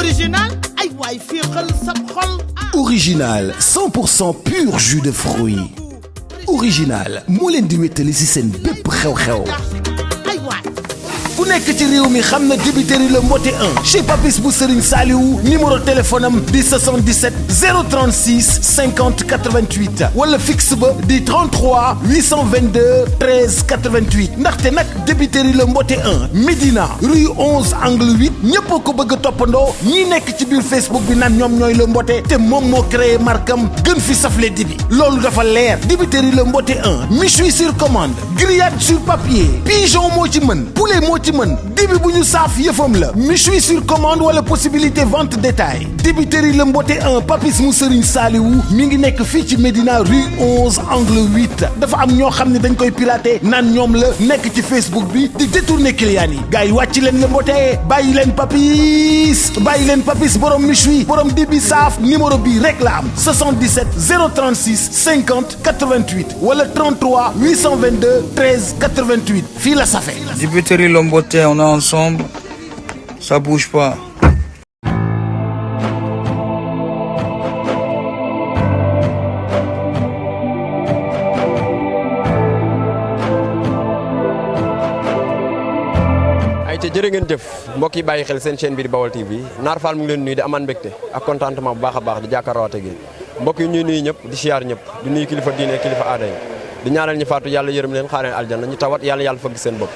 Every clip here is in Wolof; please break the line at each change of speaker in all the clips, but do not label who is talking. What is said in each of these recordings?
original ay waay féexal sa xol.
Original 100% pur jus de fruits. Original moo leen di wéttali ci seen bépp xew-xew. ku nekk ci réew mi xam na débiteri le mbote 1 chez Papis bu Serigne Saliou numéro téléphone am di 77 036 50 88 wala fixe ba di 33 822 13 88 ndaxte nag débiteri le mbote 1 Médina rue 11 angle 8 ñëpp ko bëgg a toppandoo ñi nekk ci biir Facebook bi naan ñoom ñooy le mbote te moom moo créé markam gën fi safle dibi loolu dafa leer débiteri le mbote 1 méchoui sur commande grillade sur papier pigeon moo ci mën poulet moo ci mën dibi bu ñu saaf yëfam la méchoui sur commande wala possibilité vente détail dibiteri le mbote 1 Papis mu Serigne Saliou mi ngi nekk fii ci Médina rue 11 angle 8 dafa am ñoo xam ne dañ koy pirater naan ñoom la nekk ci Facebook bi di détourner clients yi gars yi wàcc leen le mbote bàyyi leen Papis borom méchoui borom dibi saaf numéro bi rek la am 77 036 50 88 wala 33 822 13 88 fii la safe.
Dibiteri le mbote, on est ensemble, ça bouge pas.
jërë ngeen jëf mbokk yi bàyyi xel seen chaîne bi di Baol TV Naar Fall mu ngi leen nuyu di amaan mbégte ak contentement bu baax a baax di jàkkaarloo ak yéen mbokk yi ñuy nuyu ñëpp di siyaar ñëpp di nuyu kilifa diine kilifa aada yi di ñaanal ñi faatu yàlla yërëm leen xaareen aljanna ñu tawat yàlla fëgg seen bopp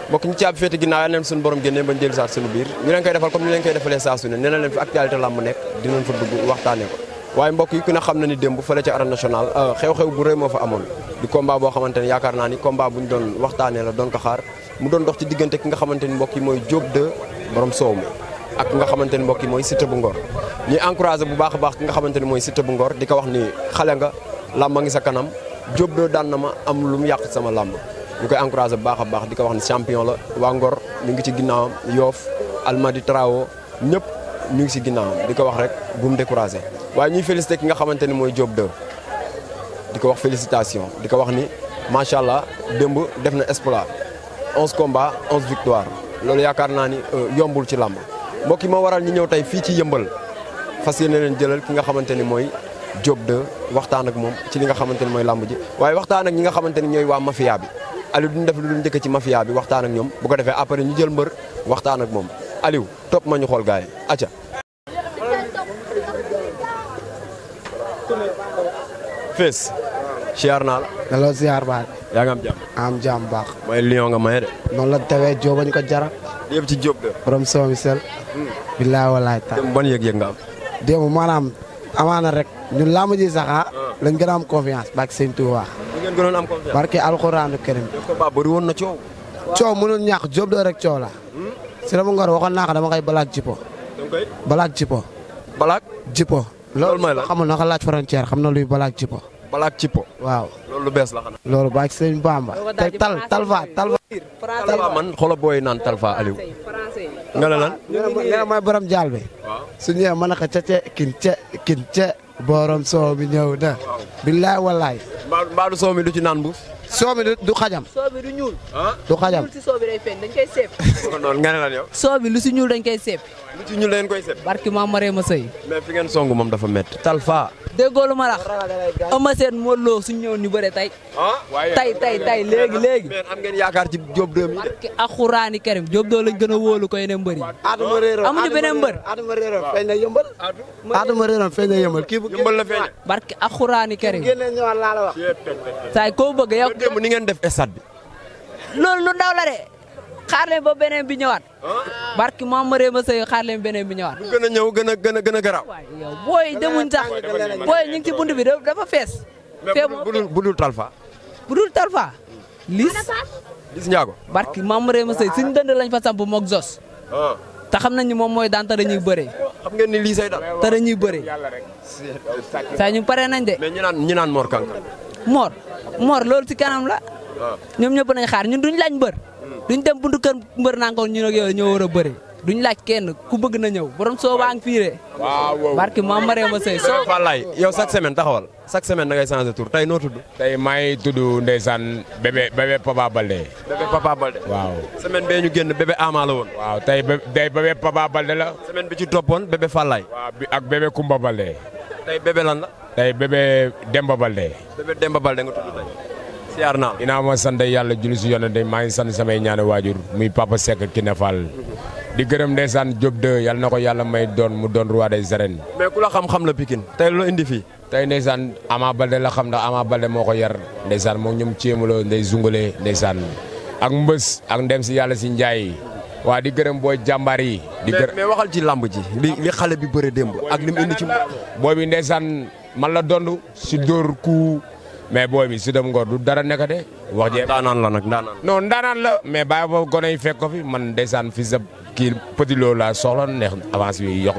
mbokk ñi caabi féete ginnaaw yàlla leen suñu borom génnee bañ dellu saat suñu biir ñu leen koy defal comme ñu leen koy defalee saa su ne nee na leen fi actualité lamb nekk dinañ fa dugg waxtaanee ko waaye mbokk yi ku ne xam na ni démb fële ca arène nationale xew-xew bu rëy moo fa amoon di combat boo xamante ne yaakaar naa ni combat bu ñu doon waxtaanee la doon ko xaar mu doon dox ci diggante ki nga xamante ni mbokk yi mooy Diop 2 borom soow mi ak ki nga xamante ni mbokk yi mooy Siteu bu Ngor ñuy encouragé bu baax a baax ki nga xamante ni mooy Siteu bu Ngor di ko wax ni xale nga làmba ngi sa kanam Diop 2 daan na ma am lu mu yàq sama làmb ñu koy encouragé bu baax a baax di ko wax ni champion la waa Ngor ñu ngi ci ginnaawam Yoff Almadi Trao ñëpp ñu ngi ci ginnaawam di ko wax rek bu mu découragé waaye ñuy félicité ki nga xamante ni mooy Diop 2 di ko wax félicitation di ko wax ni macha allah démb def na exploit 11 combats 11 victoires loolu yaakaar naa ni yombul ci làmb mbokk yi moo waral ñu ñëw tey fii ci yëmbal fas yéene leen jëlal ki nga xamante ni mooy Diop 2 waxtaan ak moom ci li nga xamante ni mooy làmb ji waaye waxtaan ak ñi nga xamante ni ñooy waa mafia bi Aliou duñ def lu dul njëkk ci mafia bi waxtaan ak ñoom bu ko defee après ñu jël mbër waxtaan ak moom Aliou topp ma ñu xool gars yi acca Fess siyaar naa la.
delloo siyaar baat.
yaa ngi am jàmm.
am jàmm baax.
mooy lion nga maye de.
noonu la tawee Diop bañ ko jara.
yëpp ci Diop 2.
borom soo mi sel. billaay walaay taal.
démb ban yëg-yëg nga am.
démb maanaam amaana rek ñun làmb ji sax lañ gën a am confiance barke Sëñ Tuubaa.
li ngeen gënoon am confiance.
barke alxuraanu karim.
combat bëri woon na coow.
coow mënul ñàkk Diop 2 rek coow la. si dama ngor waxoon naa ko dama koy balaak jipo. balaak jipo.
balaak.
jipo.
loolu mooy la
xamul na ko laaj frontière xam na luy balaak jipo.
balaak cipo.
waaw
loolu lu bees la xanaa.
loolu baa ci sëñ Bamba. te talfa.
talfa man xoolal booy naan talfa Aliou. nga ne lan.
nee na mooy borom jaal bi.
waaw
su ñëwee mën na ko kin ce borom soow mi ñëw na. billaay wallaay.
mbaadu soow mi du ci naan mbuus.
soow mi du xajam.
soo bi du ñuul.
du xajam.
lu ci soo bi day feeñ dañ koy seep.
noonu nga ne lan yow.
soo bi lu si ñuul dañ koy seep.
lu ci ñuul dañ koy seet.
barki maam maree ma sëy.
mais fi ngeen song moom dafa métti. talfa.
déggoo lu ma la Eumeu Sène Modou Lo suñu ñëw ñu bëre tey. tey léegi.
mais am ngeen yaakaar ci Diop 2 mi de.
barki alxuraani karim Diop 2 lañ gën a wóolu koy ne mbër yi. amuñu beneen mbër.
Adama réeroon feeñ na yëmbal. Adama réeroon feeñ na yëmbal kii bu
yëmbal la feeñ.
barki alxuraani karim.
génne ñëwaat laa la wax.
saay koo bëgg yow.
démb ni ngeen def stade bi.
loolu lu ndaw la de xaar leen ba beneen bi ñëwaat. barki maam maree ma sëy xaar leen beneen bi ñëwaat.
bu gën a ñëw gën a garaaw.
waaye yow booy demuñ sax booy ñu ngi ci bunt bi dafa fees.
bu dul talfa.
bu dul talfa. lis
njaago.
barki maam maree ma sëy suñ dënd lañ fa samp moog Zos. te xam nañ ni moom mooy daan te dañuy bëree.
xam ngeen ni lii say dal.
te dañuy bëree. saa ñu pare nañ de.
mais ñi naan Mor Kankang.
Mor loolu ci kanam la. ñoom ñëpp nañ xaar ñun duñ lañ mbër. duñ dem buntu kër mbër naan ko ñun ak yow ñoo war a bëri. duñ laaj kenn ku bëgg na ñëw borom soo baa ngi fiire
waaw
barki maam maree ma sëy
soo Fallaye yow chaque semaine taxawal chaque semaine da ngay changer tour tey noo tudd.
tey maa ngi tudd ndeysaan bébé Papa Balde.
bébé Papa Balde.
waaw
semaine bee ñu génn bébé Ama la woon.
waaw tey bébé Papa Balde la.
semaine bi ci toppoon bébé Fallaye.
waaw ak bébé Kumba Balde.
tey bébé lan la.
tey bébé Demba Balde.
bébé Demba Balde nga tudd tey. siyaar naa.
dinaa ma sant yàlla julli si yonent maa ngi sant samay ñaani waajur muy Papa Seck Kiné Fall. di gërëm ndeysaan Diop 2 yàlla na ko yàlla may mu doon roi des arènes.
mais ku la xam-xam la Pikine tey lu indi fii.
tey ndeysaan Ama Balde la xam ndax Ama Balde moo ko yar ndeysaan moom ñoom Thiémalo ndey Zungale ndeysaan ak mbës ak ndem si yàlla si Njaay waa di gërëm booy jàmbaar yi.
mais waxal ci làmb ji li xale bi bëre démb ak li mu indi ci.
booy bi ndeysaan man la dond si dóor ku mais booy bi si dem ngor du dara nekk de. wax jee
ndaanaan la nag ndaanaan.
non ndaanaan la mais bàyyi ba gone yi fekk ko fi man ndeysaan fi sa kii Petit Lo la soxla neex avance bi jox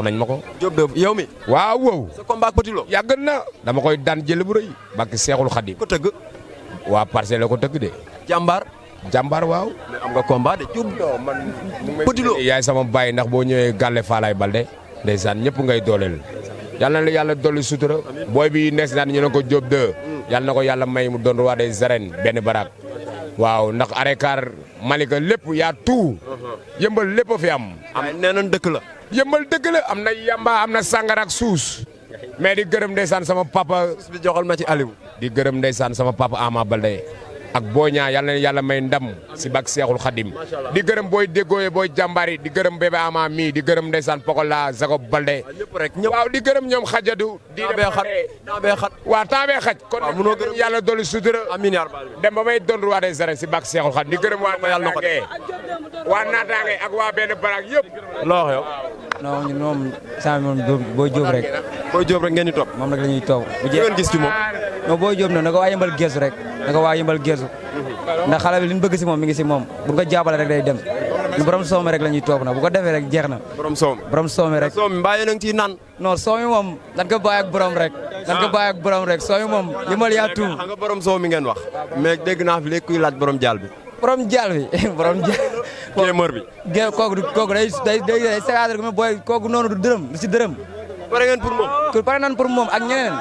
nañ ma ko.
Diop de yow mi.
waaw wow.
sa combat ak Petit Lo.
yàgg na dama koy daan jël bu rëy. bakki Seexul Xadim.
ko tëgg.
waa Parcelles la ko tëgg de.
jàmbaar
waaw.
mais am nga combat de Diop.
man
Petit Lo
yaay sama baay ndax boo ñëwee Gàlle Faalaay Balde ndeysaan ñëpp ngay dooleel. yàlla na la yàlla dolli sutura. booy bi nees naan ñu ne ko Diop 2. yàlla na ko yàlla may mu doon roi des arènes benn baraak. waaw ndax arekaar Malika lépp yaa tout. yëmbal lépp a fi am.
nee nañ dëkk la.
yëmbal dëkk la am na yamba am na sàngara ak suus. mais di gërëm ndeysaan sama papa.
suus bi joxal ma ci Aliou.
di gërëm ndeysaan sama papa Ama Balde. ak boo ñaa yàlla na yàlla may ndam si bak Seexul Xadim. di gërëm booy déggooye booy jàmbaar yi di gërëm bébé Ama mii di gërëm ndeysaan Pokola Zagob Balde. waaw di gërëm ñoom xajadu. di dem xat waaw temps bee xaj. kon nag gërëm yàlla dolli sutura.
amiin yaa rabbal
dem ba may doon roi des arènes si bak Seexul Xadim di gërëm waa naataange ak waa benn baraak yëpp.
loo wax yow.
non ñun moom saa moom booy Diop rek.
booy Diop rek ngeen di topp.
moom rek la ñuy topp. bu
ngeen gis ci moom.
non booy Diop na ko waa yëmbal geesu rek. na ko waa yëmbal geesu. ndax xale bi li ñu bëgg si moom mi ngi si moom bu ko jàppale rek day dem. ñu borom soome rek la ñuy topp na bu ko defee rek jeex na. borom soome rek.
soome mbaa yéen a ngi ciy naan.
non soome moom dañ ko bàyyi ak borom rek. dañ ko bàyyi ak borom rek soome moom yëmbal yaa tout.
xam nga borom soome mi ngeen wax. mais dégg naa fi léegi kuy laaj borom jaal bi.
borom jaal bi borom jaal.
kéemër bi.
kooku day ségaat rek booy kooku noonu du dërëm du si dërëm.
pare ngeen pour moom.
pare nan pour moom ak ñeneen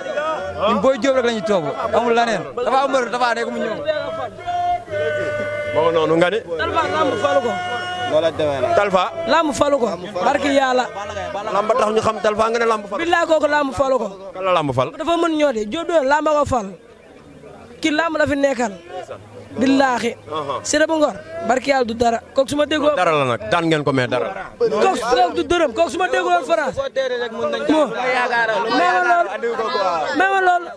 ñun booy Diop rek la ñuy toog amul leneen dafa mbër dafa nekk mu ñëw.
moo noonu nga ni.
Talfa lamb falu ko.
Talfa.
lamb falu ko. barki yàlla.
lamb tax ñu xam Talfa nga ne lamb fal.
billaay kooku lamb falu ko.
kan la lamb fal.
dafa mën ñoo de Diop doon lamb ko fal. ki lamb la fi nekkal. billaahi. Siré bu Ngor. barki yàlla du dara kooku su ma déggoo.
dara la nag daan ngeen ko mais dara.
kooku du dërëm kooku su ma déggoo France. moo même loolu.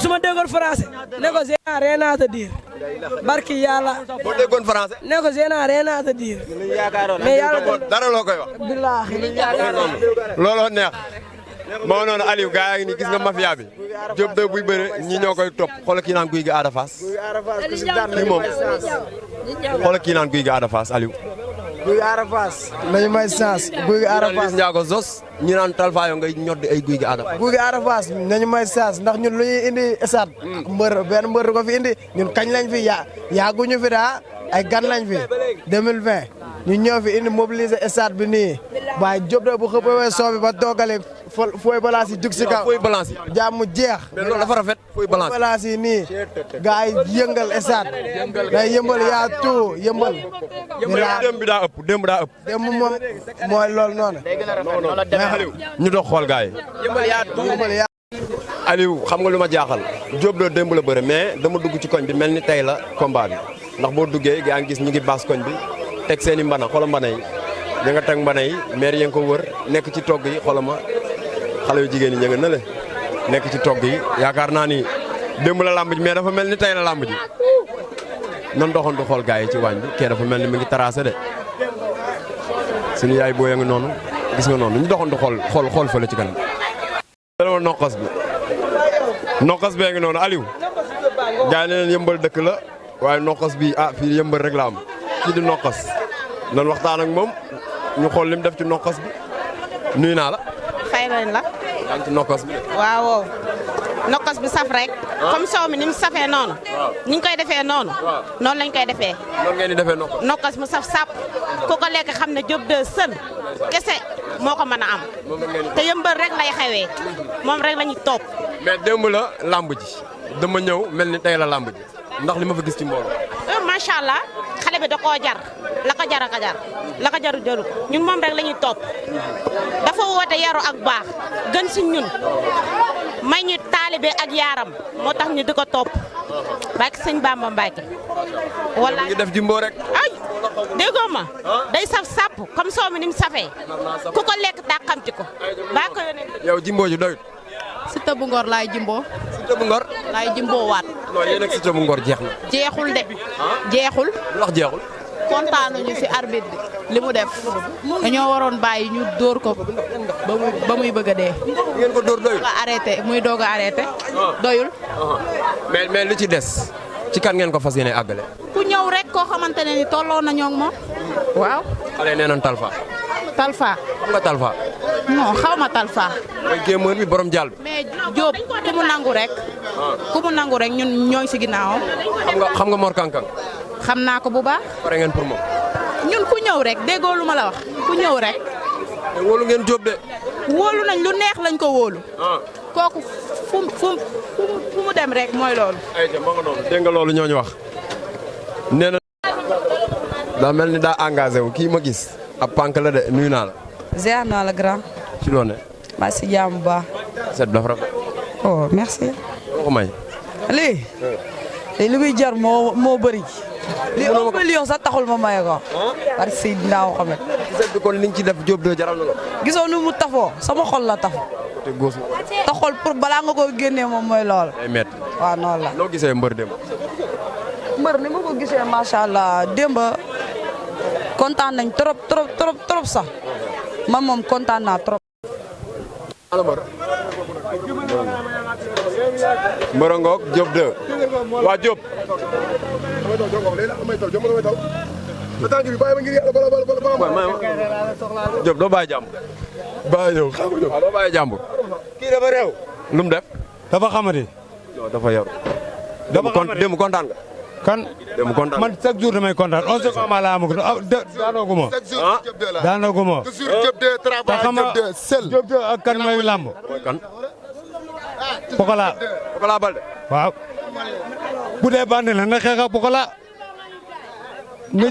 su ma déggoon français. ne ko j'ai rien à te dire. barki yàlla.
boo déggoon français.
ne ko j'ai rien à te dire. mais yàlla
dara loo koy wax.
billaahi.
looloo neex. moo noonu Aliou gaa yaa ngi nii gis nga mafia bi Diop 2 buy bëre ñi ñoo koy topp xoolal kii naan guy gi Ada Fass kii moom xoolal kii naan guy gi Ada Fass Aliou.
guy gi Ada Fass nañu may chance guy gi Ada Fass
Ndiago Zos ñi naan Talfa yo ngay ñoddi ay guy gi Ada Fass.
guy gi Ada Fass nañu may chance ndax ñun lu ñuy indi esat benn mbër ko fi indi ñun kañ lañ fi yaaguñu fi daa ay gan lañ fi 2020 ñu ñëw fi indi mobiliser esat bi nii waaye Diop 2 bu xëppee soobi ba doogale fooy balance yi jug si kaw
fooy balance yi
jàmm jeex
mais loolu dafa rafet fooy
balance yi nii gars yi yëngal esat day yëmbal yaa tout yëmbal
démb bi daa ëpp démb
moom mooy loolu noonu
ñu dox xool gars yi Aliou xam nga lu ma jaaxal Diop 2 démb la bëre mais dama dugg ci koñ bi mel ni tey la combat bi ndax boo duggee gaa ngi gis ñu ngi baas koñ bi teg seen i mbana xoolal mbana yi ña nga teg mbana yi maire yi nga ko wër nekk ci togg yi xoolal ma xale yu jigéen ñi ña nga nële nekk ci togg yi yaakaar naa ni démb la làmb ji mais dafa mel ni tey la làmb ji nan doxantu xool gars yi ci waañ bi kee dafa mel ni mu ngi tracé de suñu yaay booy a ngi noonu gis nga noonu ñu doxantu xool fële ci kanam. dama noqos bi noqos bee ngi noonu Aliou gars yi ne leen yëmbal dëkk la waaye noqos bi fii yëmbal rek la am kii di noqos nan waxtaan ak moom ñu xool lim def ci noqos bi nuyu naa la.
fay nañ la.
yaa ngi ci noqos bi.
waaw. nokkas bi saf rek comme soow mi ni mu safee noonu ni ñu koy defee noonu noonu lañ koy defee
noonu ngeen di defee
nokkas mu saf sap ku ko lekk xam ne Diop 2 sën kese moo ko mën a am te yëmbal rek lay xewee moom rek la ñuy topp
mais démb la lamb ji dama ñëw mel ni tey la lamb ji ndax li ma fa gis ci mbooloo
macha allah xale bi da koo jar la ko jar ak a jar la ko jaru jaru ñun moom rek la ñuy topp dafa woote yaru ak baax gën si ñun may ñu taalibe ak yaaram moo tax ñu di ko topp barke sëñ Bamba Mbacke wala
ngi def jimbo rek
ay déggoo ma day saf sàpp comme soo mi ni mu safee ku ko lekk tàqamti ko baa ko yónnee
yow jimbo ji doyut
Siteu bu Ngor laay jimbo
Siteu bu Ngor
laay jimbo waat
non yéen ak Siteu bu Ngor jeex na
jeexul de jeexul
lu wax jeexul
kontaanuñu si arbitre bi li mu def dañoo waroon bàyyi ñu dóor ko ba muy bëgg a dee
ngeen ko dóor doyul
muy doog a arrêté doyul
mais li ci des ci kan ngeen ko fas yéene àggale
ku ñëw rek koo xamante ne ni tolloo na ñoo moom waaw
xale nee nañ Talfa
Talfa
xam nga Talfa
non xaw ma Talfa
mooy gémmeur bi borom jàll bi
mais Diop ku mu nangu rek ñun ñooy si ginnaawam
xam nga Mor Kankang
xam naa ko bu baax
pare ngeen pour moom
ñun ku ñëw rek déggoo lu ma la wax ku ñëw rek
wóolu ngeen Diop de
wóolu nañ lu neex lañ ko wóolu kooku fu mu dem rek mooy loolu
ay ma nga noonu dégg nga loolu ñooñu wax nee na daa mel ni daa engagé wu kii ma gis ab pànk la de nuyu naa la
ziar naa la grand
ci loo ne
maa si jàmm bu baax
set dafa rafet
oh merci
ko may
lii li muy jar moo bëri li 1 million sax taxul ma maye ko parce que Seydina Mohamed
set bi kon li nga ci def Diop 2 jaral na la
gisoo nu mu tafoo sama xol la tafoo
te góos
te xol pour balaa nga ko génnee moom mooy lool
ay metti
waaw noonu la
noo gisee mbër démb
mbër ni ma ko gisee macha allah démb kontaan nañ trop sax man moom kontaan naa trop
mbëra ngoog Diop 2 waa Diop Diop doo bàyyi jàmbur
bàyyi yow xam nga
doo bàyyi jàmbur
kii dafa réew
lu mu def
dafa xamadi
non dafa yaru
dafa xamadi
démb kontaan nga
kan
démb kontaan
man chaque jour damay kontaan on se combat la amako daanoogu ma daanoogu ma te xam nga Diop 2 ak kan mooy làmb
kan
Pokola
Balde
waaw bu dee bandi la na xeex ak Pokola nga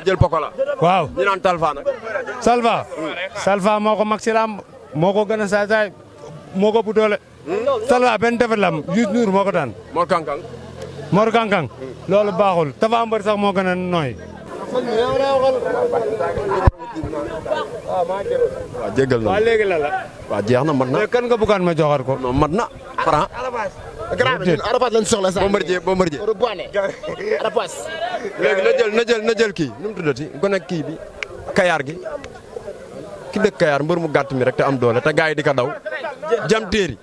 jël Pokola
waaw
ñu
naan Talfa nag
Salva moo ko mag si làmb moo ko gën a saay moo ko bu doole Salva benn defet lam Youssou Ndour moo ko daan Mor Kankang loolu baaxul Tapha Mbeur sax moo gën a nooy
waaw jéggal na
waaw léegi la
waaw jeex na mat na
kan nga bëggoon ma joxar ko
non mat na Franc
Arafat lañ soxla sax
Bombardier léegi na jël kii nu mu tuddati gone kii bi kayaar gi ki dëkk kayaar mbër mu gàtt mi rek te am doole te gars yi di ko daw jam téeri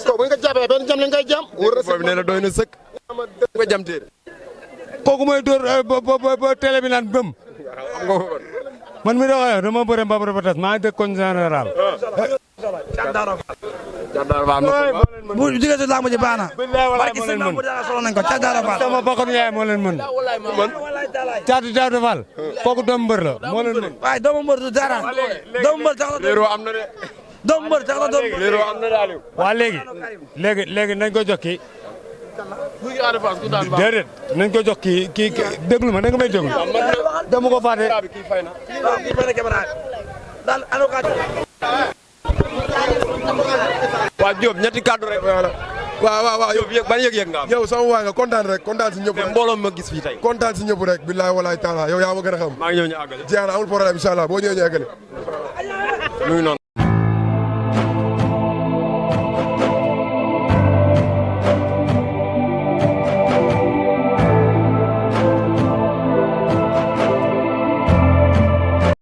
ko bu nga jàppee benn jam lañ koy jam
boobu nee na doy na sëkk nga jam téeri
kooku mooy dóor ba télé bi naan bëm man mi doxee dama bëre mbabar ba tas maa ngi dëkk koñ général
bu jigéen si lamb ji baax na barki sëñ lamb ji solo nañ ko Caatu Fall
sama bakkan yaay moo leen mën Caatu Fall kooku doomu mbër la moo leen mën
waaye doomu mbër du dara doomu mbër tax na
léeroo am na de
doomu mbër tax na doomu mbër
léeroo am na de Aliou
waa léegi nañ ko jox kii déedéet nañ ko jox kii déglu ma da nga may déglu dama ko fàtte
waa Diop ñetti kàddu rek waaw yow ban yëg-yëg nga am
yow sama waay nga kontaan rek kontaan si ñëpp rek
mbooloo ma gis fii tey
kontaan si ñëpp rek billaay walaay taala yow yaa ma gën a xam
maa ngi ñëw ñu àggale
jeex na amul problème incha allah boo ñëwee ñu àggale
nuyu noonu